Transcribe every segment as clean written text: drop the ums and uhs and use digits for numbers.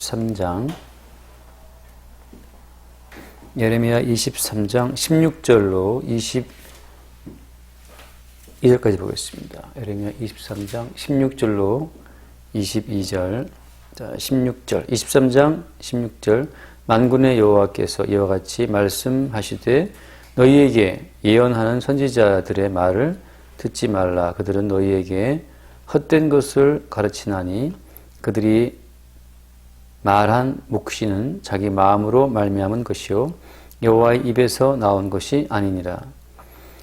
23장 예레미야 23장 16절로 22절까지 보겠습니다. 예레미야 23장 16절로 22절. 자, 16절 23장 16절 만군의 여호와께서 이와 같이 말씀하시되 너희에게 예언하는 선지자들의 말을 듣지 말라. 그들은 너희에게 헛된 것을 가르치나니 그들이 말한 묵시는 자기 마음으로 말미암은 것이요 여호와의 입에서 나온 것이 아니니라.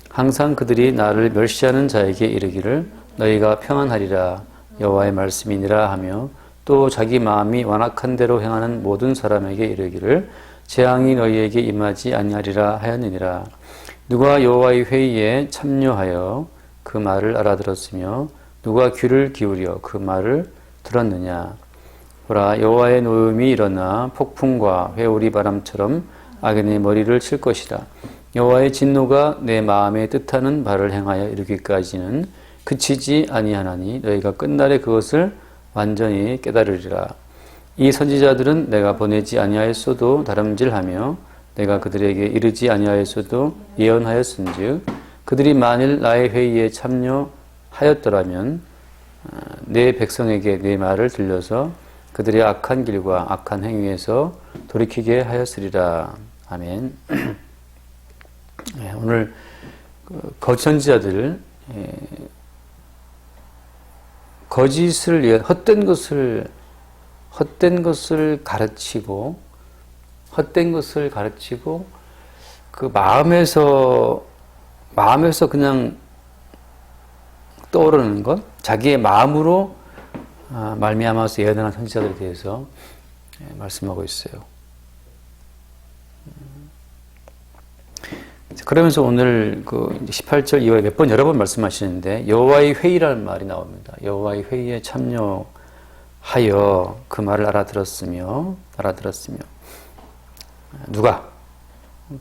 항상 그들이 나를 멸시하는 자에게 이르기를 너희가 평안하리라 여호와의 말씀이니라 하며 또 자기 마음이 완악한 대로 행하는 모든 사람에게 이르기를 재앙이 너희에게 임하지 아니하리라 하였느니라. 누가 여호와의 회의에 참여하여 그 말을 알아들었으며 누가 귀를 기울여 그 말을 들었느냐. 보라, 여호와의 노음이 일어나 폭풍과 회오리 바람처럼 악인의 머리를 칠 것이다. 여호와의 진노가 내 마음에 뜻하는 바를 행하여 이르기까지는 그치지 아니하나니 너희가 끝날에 그것을 완전히 깨달으리라. 이 선지자들은 내가 보내지 아니하였어도 다름질하며 내가 그들에게 이르지 아니하였어도 예언하였은즉 그들이 만일 나의 회의에 참여하였더라면 내 백성에게 내 말을 들려서 그들의 악한 길과 악한 행위에서 돌이키게 하였으리라. 아멘. 오늘 거짓 선지자들 거짓을 위해 헛된 것을 가르치고 그 마음에서 그냥 떠오르는 것, 자기의 마음으로 말미암아서 예언하는 선지자들에 대해서 말씀하고 있어요. 그러면서 오늘 그 18절 이후에 여러 번 말씀하시는데 여호와의 회의라는 말이 나옵니다. 여호와의 회의에 참여하여 그 말을 알아들었으며 누가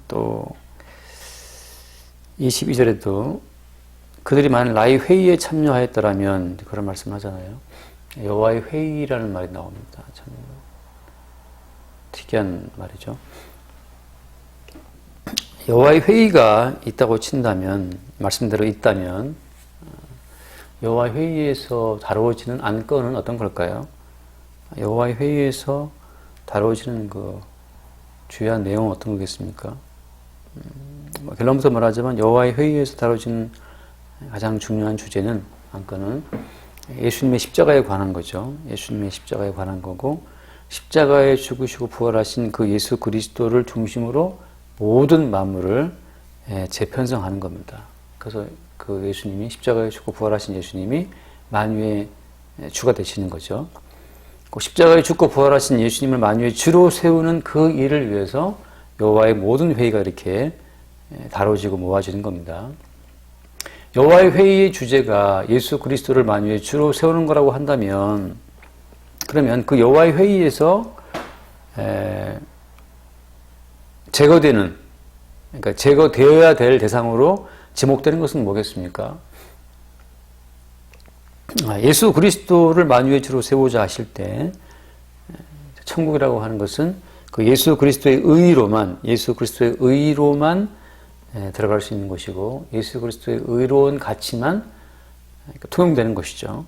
또 22절에도 그들이 만일 나의 회의에 참여하였더라면 그런 말씀하잖아요. 여호와의 회의라는 말이 나옵니다. 참 특이한 말이죠. 여호와의 회의가 있다고 친다면, 말씀대로 있다면 여호와의 회의에서 다루어지는 안건은 어떤 걸까요? 여호와의 회의에서 다루어지는 그 주요한 내용은 어떤 거겠습니까? 결론부터 말하자면 여호와의 회의에서 다루어지는 가장 중요한 주제는, 안건은 예수님의 십자가에 관한 거죠. 예수님의 십자가에 관한 거고, 십자가에 죽으시고 부활하신 그 예수 그리스도를 중심으로 모든 만물을 재편성하는 겁니다. 그래서 그 예수님이 십자가에 죽고 부활하신 예수님이 만유의 주가 되시는 거죠. 그 십자가에 죽고 부활하신 예수님을 만유의 주로 세우는 그 일을 위해서 여호와의 모든 회의가 이렇게 다뤄지고 모아지는 겁니다. 여호와의 회의의 주제가 예수 그리스도를 만유의 주로 세우는 거라고 한다면, 그러면 그 여호와의 회의에서 제거되는, 그러니까 제거되어야 될 대상으로 지목되는 것은 뭐겠습니까? 예수 그리스도를 만유의 주로 세우자 하실 때 천국이라고 하는 것은 그 예수 그리스도의 의로만 들어갈 수 있는 것이고, 예수 그리스도의 의로운 가치만 통용되는 것이죠.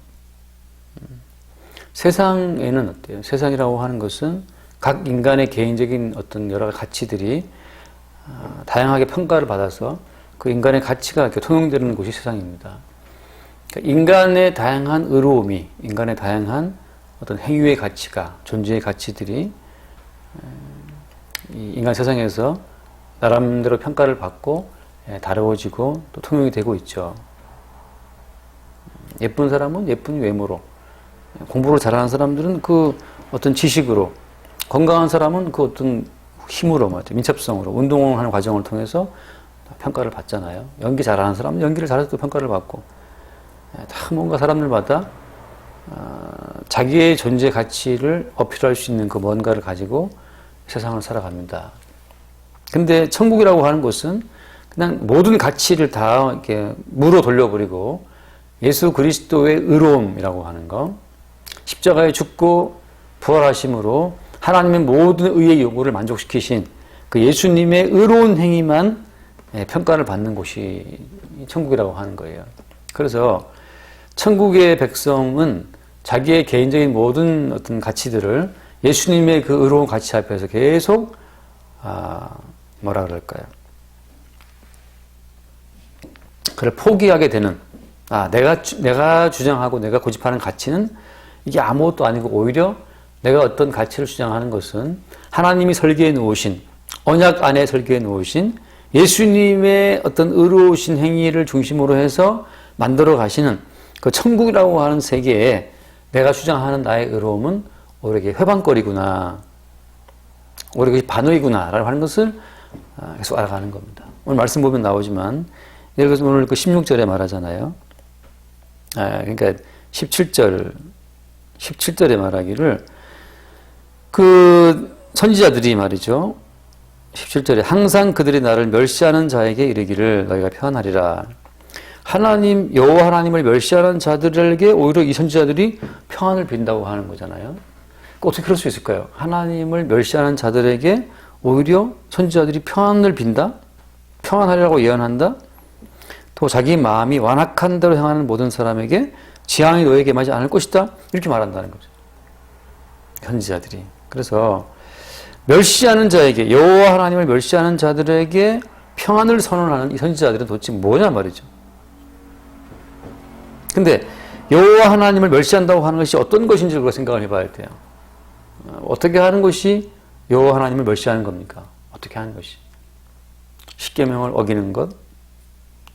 세상에는 어때요? 세상이라고 하는 것은 각 인간의 개인적인 어떤 여러 가치들이 다양하게 평가를 받아서 그 인간의 가치가 이렇게 통용되는 곳이 세상입니다. 그러니까 인간의 다양한 의로움이, 인간의 다양한 어떤 행위의 가치가, 존재의 가치들이 이 인간 세상에서 나름대로 평가를 받고 다루어지고 또 통용이 되고 있죠. 예쁜 사람은 예쁜 외모로, 공부를 잘하는 사람들은 그 어떤 지식으로, 건강한 사람은 그 어떤 힘으로, 민첩성으로, 운동하는 과정을 통해서 평가를 받잖아요. 연기 잘하는 사람은 연기를 잘해서 또 평가를 받고, 다 뭔가 사람들마다 자기의 존재 가치를 어필할 수 있는 그 뭔가를 가지고 세상을 살아갑니다. 근데 천국이라고 하는 곳은 그냥 모든 가치를 다 이렇게 무로 돌려버리고 예수 그리스도의 의로움이라고 하는 거, 십자가에 죽고 부활하심으로 하나님의 모든 의의 요구를 만족시키신 그 예수님의 의로운 행위만 평가를 받는 곳이 천국이라고 하는 거예요. 그래서 천국의 백성은 자기의 개인적인 모든 어떤 가치들을 예수님의 그 의로운 가치 앞에서 계속 뭐라 그럴까요? 그걸 포기하게 되는 내가 주장하고 내가 고집하는 가치는 이게 아무것도 아니고 오히려 내가 어떤 가치를 주장하는 것은 하나님이 설계해 놓으신 언약 안에 설계해 놓으신 예수님의 어떤 의로우신 행위를 중심으로 해서 만들어 가시는 그 천국이라고 하는 세계에 내가 주장하는 나의 의로움은 오히려 이게 회방거리구나, 오히려 이게 반의구나 라고 하는 것을 계속 알아가는 겁니다. 오늘 말씀 보면 나오지만 예를 들어서 오늘 그 16절에 말하잖아요. 그러니까 17절에 말하기를 그 선지자들이 말이죠. 17절에 항상 그들이 나를 멸시하는 자에게 이르기를 너희가 평안하리라. 여호와 하나님을 멸시하는 자들에게 오히려 이 선지자들이 평안을 빈다고 하는 거잖아요. 어떻게 그럴 수 있을까요? 하나님을 멸시하는 자들에게 오히려 선지자들이 평안을 빈다? 평안하리라고 예언한다? 또 자기 마음이 완악한 대로 행하는 모든 사람에게 재앙이 너에게 임하지 않을 것이다? 이렇게 말한다는 거죠. 선지자들이. 그래서 멸시하는 자에게, 여호와 하나님을 멸시하는 자들에게 평안을 선언하는 이 선지자들은 도대체 뭐냐 말이죠. 근데 여호와 하나님을 멸시한다고 하는 것이 어떤 것인지 그걸 생각을 해봐야 돼요. 어떻게 하는 것이 여호와 하나님을 멸시하는 겁니까? 어떻게 하는 것이? 십계명을 어기는 것,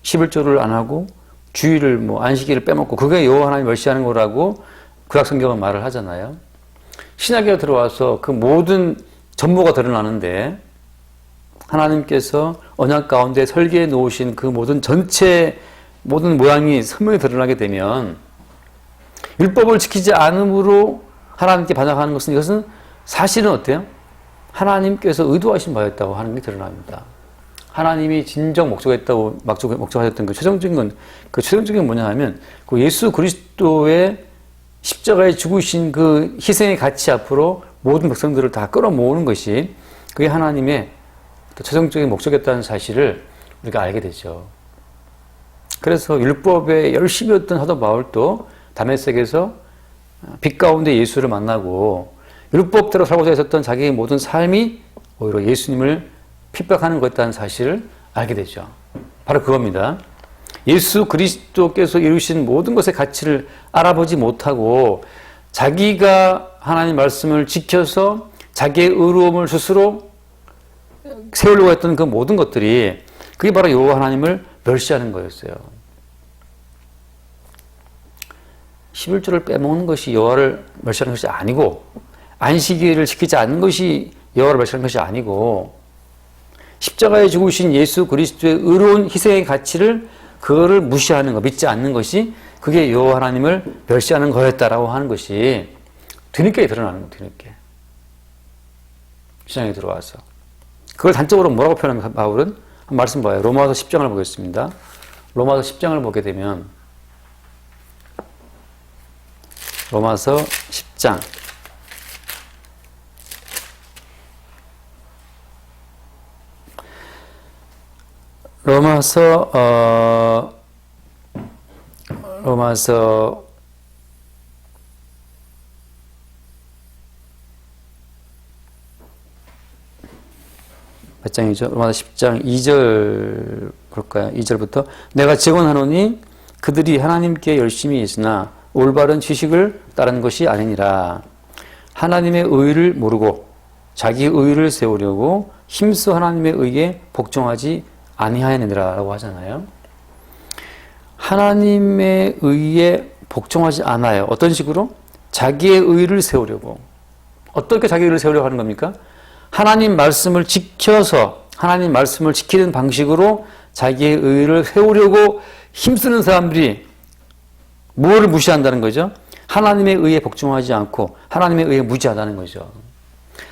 11조를 안 하고 주일을 안식일을 빼먹고 그게 여호와 하나님을 멸시하는 거라고 구약성경은 말을 하잖아요. 신약에 들어와서 그 모든 전모가 드러나는데 하나님께서 언약 가운데 설계해 놓으신 그 모든 전체 모든 모양이 선명히 드러나게 되면 율법을 지키지 않음으로 하나님께 반역하는 것은 이것은 사실은 어때요? 하나님께서 의도하신 바였다고 하는 게 드러납니다. 하나님이 진정 목적하셨던 그 최종적인 건, 그 최종적인 뭐냐 하면 그 예수 그리스도의 십자가에 죽으신 그 희생의 가치 앞으로 모든 백성들을 다 끌어모으는 것이 그게 하나님의 최종적인 목적이었다는 사실을 우리가 알게 되죠. 그래서 율법에 열심히 했던 사도 바울도 다메섹에서 빛 가운데 예수를 만나고 율법대로 살고자 했었던 자기의 모든 삶이 오히려 예수님을 핍박하는 것이었다는 사실을 알게 되죠. 바로 그겁니다. 예수 그리스도께서 이루신 모든 것의 가치를 알아보지 못하고 자기가 하나님 말씀을 지켜서 자기의 의로움을 스스로 세우려고 했던 그 모든 것들이 그게 바로 여호와 하나님을 멸시하는 거였어요. 11조를 빼먹는 것이 여호와를 멸시하는 것이 아니고 안식일을 지키지 않는 것이 여호와를 멸시하는 것이 아니고 십자가에 죽으신 예수 그리스도의 의로운 희생의 가치를 그거를 무시하는 것, 믿지 않는 것이 그게 여호와 하나님을 멸시하는 거였다라고 하는 것이 뒤늦게 드러나는 거예요. 뒤늦게. 신앙에 들어와서. 그걸 단적으로 뭐라고 표현하면 바울은? 한 말씀 봐요. 로마서 10장을 보겠습니다. 로마서 10장을 보게 되면 로마서 10장 로마서 몇 장이죠? 로마서 10장 2절 볼까요? 2절부터 내가 증언하노니 그들이 하나님께 열심히 있으나 올바른 지식을 따른 것이 아니니라. 하나님의 의를 모르고 자기 의를 세우려고 힘써 하나님의 의에 복종하지 아니하였느니라 라고 하잖아요. 하나님의 의에 복종하지 않아요. 어떤 식으로? 자기의 의를 세우려고. 어떻게 자기 의를 세우려고 하는 겁니까? 하나님 말씀을 지켜서 하나님 말씀을 지키는 방식으로 자기의 의를 세우려고 힘쓰는 사람들이 무엇을 무시한다는 거죠? 하나님의 의에 복종하지 않고 하나님의 의에 무지하다는 거죠.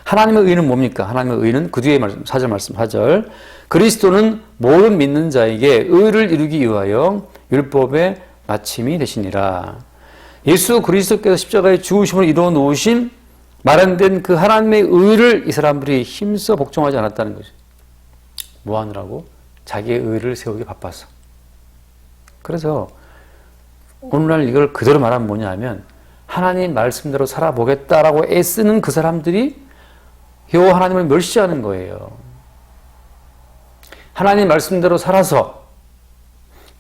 하나님의 의는 뭡니까? 하나님의 의는 그 뒤에 말씀, 4절 말씀 4절 그리스도는 모든 믿는 자에게 의를 이루기 위하여 율법의 마침이 되시니라. 예수 그리스도께서 십자가의 죽으심을 이루어 놓으신 마련된 그 하나님의 의를 이 사람들이 힘써 복종하지 않았다는 거죠. 뭐 하느라고? 자기의 의를 세우기 바빠서. 그래서 오늘날 이걸 그대로 말하면 뭐냐면 하나님 말씀대로 살아보겠다라고 애쓰는 그 사람들이 여호와 하나님을 멸시하는 거예요. 하나님 말씀대로 살아서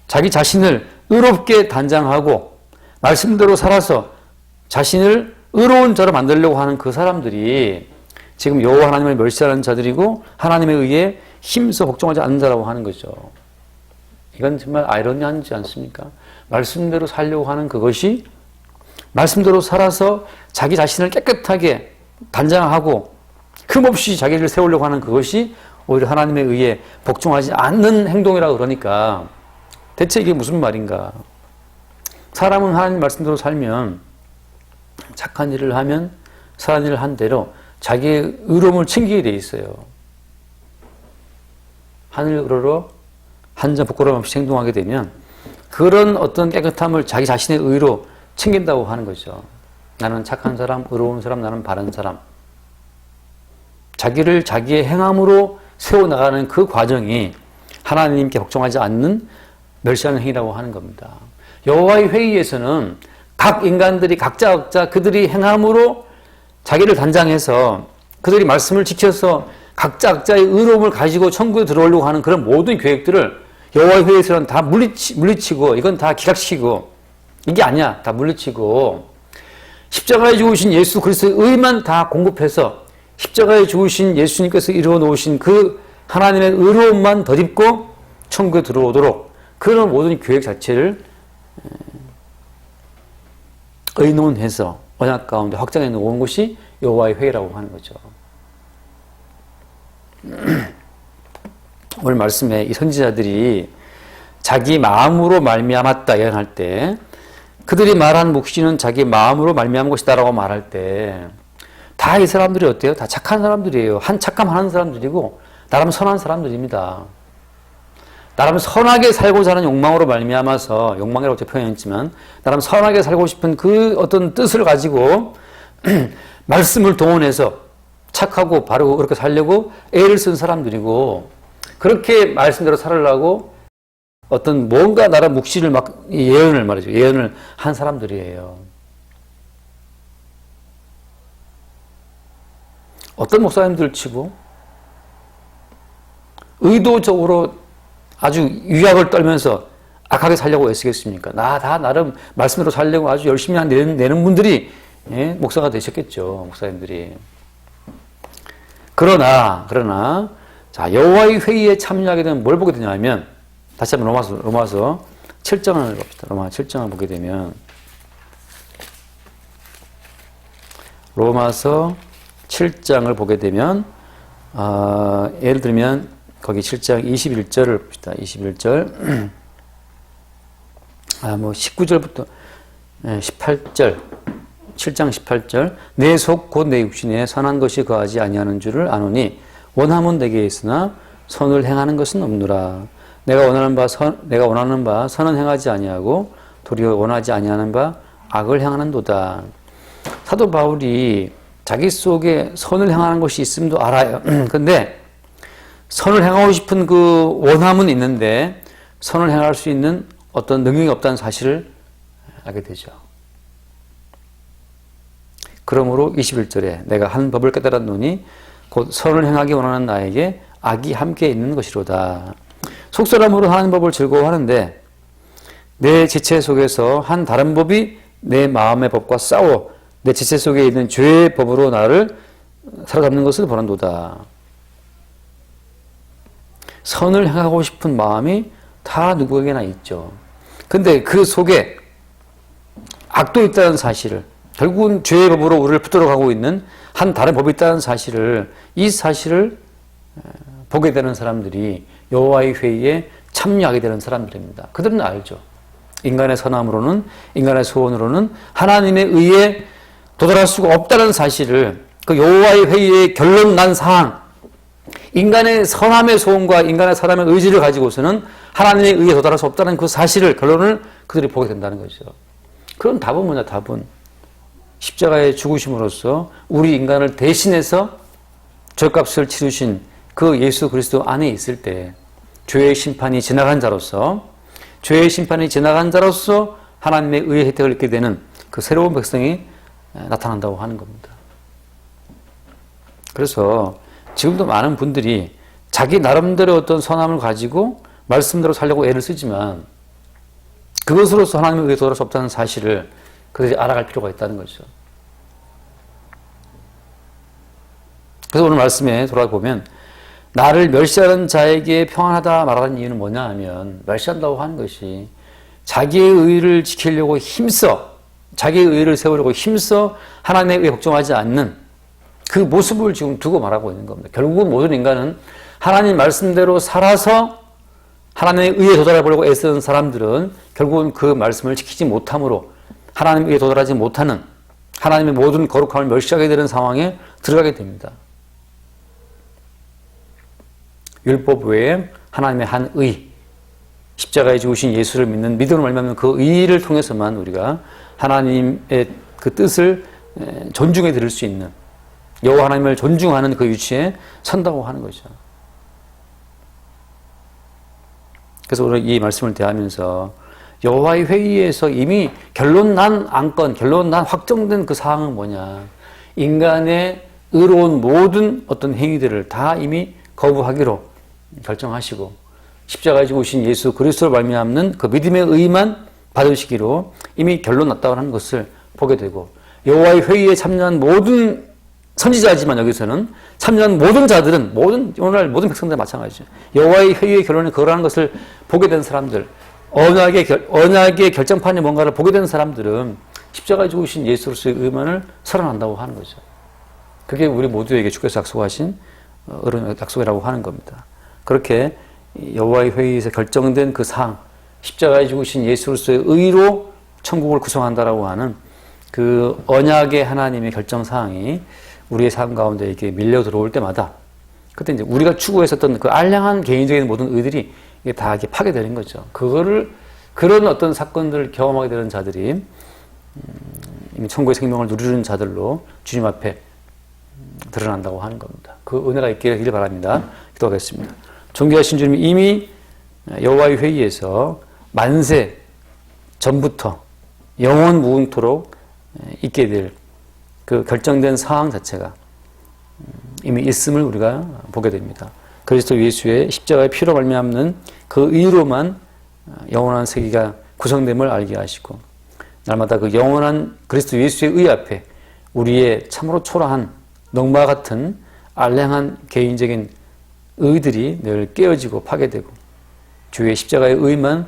자기 자신을 의롭게 단장하고 말씀대로 살아서 자신을 의로운 자로 만들려고 하는 그 사람들이 지금 여호와 하나님을 멸시하는 자들이고 하나님에 의해 힘써 복종하지 않는 자라고 하는 거죠. 이건 정말 아이러니하지 않습니까? 말씀대로 살려고 하는 그것이 말씀대로 살아서 자기 자신을 깨끗하게 단장하고 흠없이 자기를 세우려고 하는 그것이 오히려 하나님에 의해 복종하지 않는 행동이라고 그러니까 대체 이게 무슨 말인가? 사람은 하나님 말씀대로 살면 착한 일을 하면 선한 일을 한 대로 자기의 의로움을 챙기게 돼 있어요. 하늘 우러러 한 점 부끄러움 없이 행동하게 되면 그런 어떤 깨끗함을 자기 자신의 의로 챙긴다고 하는 거죠. 나는 착한 사람, 의로운 사람, 나는 바른 사람. 자기를 자기의 행함으로 세워나가는 그 과정이 하나님께 복종하지 않는 멸시하는 행위라고 하는 겁니다. 여호와의 회의에서는 각 인간들이 각자 그들이 행함으로 자기를 단장해서 그들이 말씀을 지켜서 각자의 의로움을 가지고 천국에 들어오려고 하는 그런 모든 계획들을 여호와의 회의에서는 다 물리치고 이건 다 기각시키고 이게 아니야. 다 물리치고 십자가에 죽으신 예수 그리스도의 의만 다 공급해서 십자가에 죽으신 예수님께서 이루어 놓으신 그 하나님의 의로움만 덧입고 천국에 들어오도록 그런 모든 계획 자체를 의논해서 언약 가운데 확장해 놓은 것이 여호와의 회의라고 하는 거죠. 오늘 말씀에 이 선지자들이 자기 마음으로 말미암았다 예언할 때 그들이 말한 묵시는 자기 마음으로 말미암은 것이다라고 말할 때 다 이 사람들이 어때요? 다 착한 사람들이에요. 착함하는 사람들이고 나름 선한 사람들입니다. 나름 선하게 살고자 하는 욕망으로 말미암아서 욕망이라고 제가 표현했지만 나름 선하게 살고 싶은 그 어떤 뜻을 가지고 말씀을 동원해서 착하고 바르고 그렇게 살려고 애를 쓴 사람들이고 그렇게 말씀대로 살으려고 어떤 뭔가 나라 묵시를 막 예언을 말이죠. 예언을 한 사람들이에요. 어떤 목사님들 치고 의도적으로 아주 유약을 떨면서 악하게 살려고 애쓰겠습니까? 다 나름 말씀대로 살려고 아주 열심히 내는 분들이 예? 목사가 되셨겠죠. 목사님들이. 그러나 자 여호와의 회의에 참여하게 되면 뭘 보게 되냐면 다시 한번 로마서 7장을 봅시다. 로마 7장을 보게 되면 로마서 7장을 보게 되면 예를 들면 거기 7장 21절을 봅시다. 21절 19절부터 18절 7장 18절 내 속 곧 내 육신에 선한 것이 거하지 아니하는 줄을 아노니 원함은 내게 있으나 선을 행하는 것은 없노라. 내가 원하는 바 선은 행하지 아니하고 도리어 원하지 아니하는 바 악을 행하는도다. 사도 바울이 자기 속에 선을 행하는 것이 있음도 알아요. 근데 선을 행하고 싶은 그 원함은 있는데 선을 행할 수 있는 어떤 능력이 없다는 사실을 알게 되죠. 그러므로 21절에 내가 한 법을 깨달았노니 곧 선을 행하기 원하는 나에게 악이 함께 있는 것이로다. 속사람으로 하는 법을 즐거워하는데 내 지체 속에서 한 다른 법이 내 마음의 법과 싸워 내 지체 속에 있는 죄의 법으로 나를 사로잡는 것을 보란도다. 선을 행하고 싶은 마음이 다 누구에게나 있죠. 근데 그 속에 악도 있다는 사실을 결국은 죄의 법으로 우리를 붙들어 가고 있는 한 다른 법이 있다는 사실을 이 사실을 보게 되는 사람들이 여호와의 회의에 참여하게 되는 사람들입니다. 그들은 알죠. 인간의 선함으로는 인간의 소원으로는 하나님에 의해 도달할 수가 없다는 사실을 그 여호와의 회의의 결론 난 사항 인간의 선함의 소원과 인간의 사람의 의지를 가지고서는 하나님에 의해 도달할 수 없다는 그 사실을 결론을 그들이 보게 된다는 거죠. 그럼 답은 뭐냐? 답은 십자가의 죽으심으로써 우리 인간을 대신해서 죄값을 치르신 그 예수 그리스도 안에 있을 때 죄의 심판이 지나간 자로서 하나님의 의의 혜택을 얻게 되는 그 새로운 백성이 나타난다고 하는 겁니다. 그래서 지금도 많은 분들이 자기 나름대로 어떤 선함을 가지고 말씀대로 살려고 애를 쓰지만 그것으로서 하나님의 의에 도달할 수 없다는 사실을 그들이 알아갈 필요가 있다는 거죠. 그래서 오늘 말씀에 돌아보면 나를 멸시하는 자에게 평안하다 말하는 이유는 뭐냐 하면 멸시한다고 하는 것이 자기의 의를 지키려고 힘써 자기의 의를 세우려고 힘써 하나님의 의에 걱정하지 않는 그 모습을 지금 두고 말하고 있는 겁니다. 결국은 모든 인간은 하나님 말씀대로 살아서 하나님의 의에 도달해 보려고 애쓰는 사람들은 결국은 그 말씀을 지키지 못함으로 하나님의 의에 도달하지 못하는 하나님의 모든 거룩함을 멸시하게 되는 상황에 들어가게 됩니다. 율법 외에 하나님의 한 의, 십자가에 죽으신 예수를 믿는 믿음으로 말미암는 그 의를 통해서만 우리가 하나님의 그 뜻을 존중해 드릴 수 있는 여호와 하나님을 존중하는 그 위치에 선다고 하는 거죠. 그래서 오늘 이 말씀을 대하면서 여호와의 회의에서 이미 결론 난 안건, 결론 난 확정된 그 사항은 뭐냐. 인간의 의로운 모든 어떤 행위들을 다 이미 거부하기로 결정하시고 십자가에 죽으신 예수 그리스도를 말미암는 그 믿음의 의만 받으시기로 이미 결론 났다고 하는 것을 보게 되고 여호와의 회의에 참여한 모든 선지자지만 여기서는 참여한 모든 자들은 오늘날 모든 백성들 마찬가지죠. 여호와의 회의의 결론이 그러한 것을 보게 된 사람들, 언약의 결정판이 뭔가를 보게 된 사람들은 십자가에 죽으신 예수로서의 의만을 설현한다고 하는 거죠. 그게 우리 모두에게 주께서 약속하신 어른 약속이라고 하는 겁니다. 그렇게 여호와의 회의에서 결정된 그 사항, 십자가에 죽으신 예수로서의 의로 천국을 구성한다라고 하는 그 언약의 하나님의 결정 사항이 우리의 삶 가운데 이렇게 밀려 들어올 때마다 그때 이제 우리가 추구했었던 그 알량한 개인적인 모든 의들이 이게 다 이렇게 파괴되는 거죠. 그런 어떤 사건들을 경험하게 되는 자들이 이미 천국의 생명을 누리는 자들로 주님 앞에 드러난다고 하는 겁니다. 그 은혜가 있기를 바랍니다. 기도하겠습니다. 존귀하신 주님, 이미 여호와의 회의에서 만세 전부터 영원 무궁토록 있게 될 그 결정된 상황 자체가 이미 있음을 우리가 보게 됩니다. 그리스도 예수의 십자가의 피로 말미암는 그 의로만 영원한 세계가 구성됨을 알게 하시고 날마다 그 영원한 그리스도 예수의 의 앞에 우리의 참으로 초라한 농마 같은 알량한 개인적인 의들이 늘 깨어지고 파괴되고 주의 십자가의 의만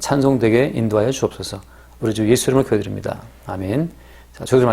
찬송되게 인도하여 주옵소서. 우리 주 예수 이름으로 기도드립니다. 아멘. 자, 저희들